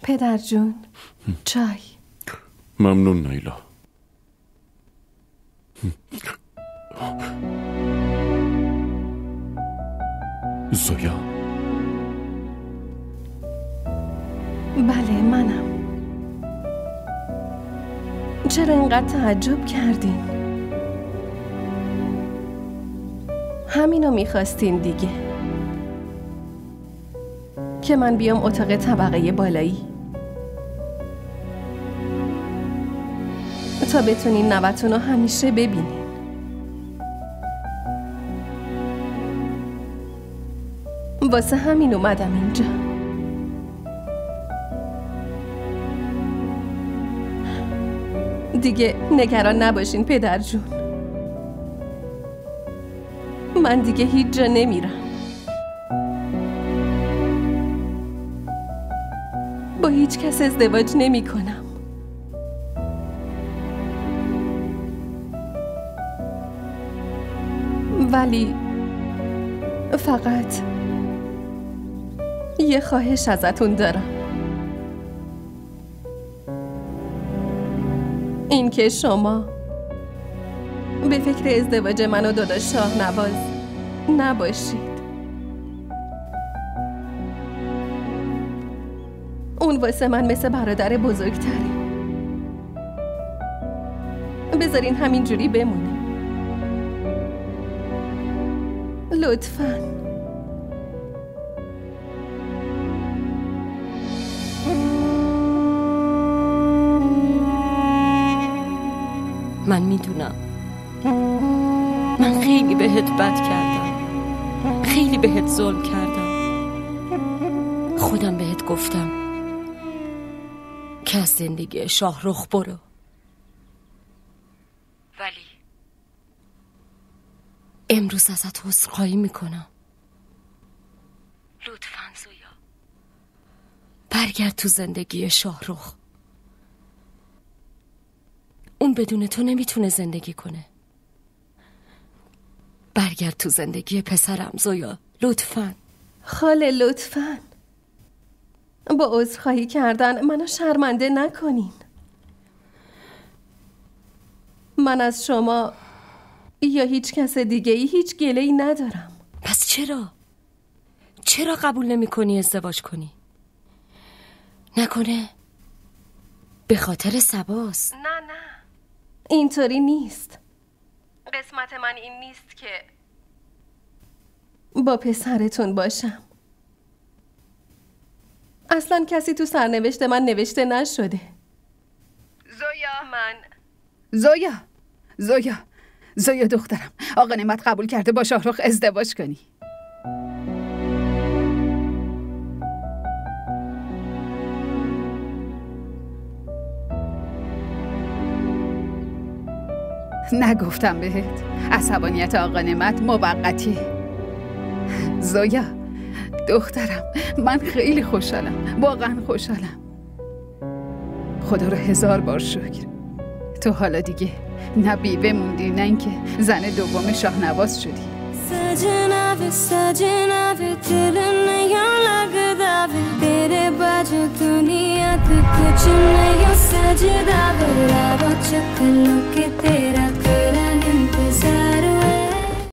پدر جون، چای. ممنون نیلا. زویا. بله منم. چرا اینقدر تعجب کردین؟ همینو میخواستین دیگه، که من بیام اتاق طبقه بالایی تا بتونین نوتونو همیشه ببینین. واسه همین اومدم اینجا. دیگه نگران نباشین پدر جون، من دیگه هیچ جا نمیرم. با هیچ کس ازدواج نمی کنم. ولی فقط یه خواهش ازتون دارم، این که شما به فکر ازدواج من و داداش شاهنواز نباشید. اون واسه من مثل برادر بزرگتره. بذارین همینجوری بمونه لطفاً. من میدونم من خیلی بهت بد کردم، خیلی بهت ظلم کردم. خودم بهت گفتم که از زندگی شاهرخ برو، ولی امروز ازت عذرخواهی میکنم. لطفاً زویا برگرد تو زندگی شاهرخ. اون بدون تو نمیتونه زندگی کنه. برگرد تو زندگی پسرم زویا، لطفاً. خاله لطفاً با عذرخواهی کردن منو شرمنده نکنین. من از شما یا هیچ کس دیگه هیچ گله‌ای ندارم. پس چرا قبول نمی کنی ازدواج کنی؟ نکنه به خاطر سباست؟ نه اینطوری نیست. قسمت من این نیست که با پسرتون باشم. اصلا کسی تو سرنوشت من نوشته نشده. زویا دخترم، آقا نعمت قبول کرده با شاهرخ ازدواج کنی. نگفتم بهت عصبانیت آقا نعمت موقتیه. زویا دخترم، من خیلی خوشحالم، واقعا خوشحالم. خدا رو 1000 بار شکر تو حالا دیگه نه بیوه موندی نه اینکه زن دوم شاهنواز شدی. سجنا به دل نیا لگدا به تیرے باجو دنیا تو کچھ نیا سجدا به رابط چکلو کے تیرا کرا انتظار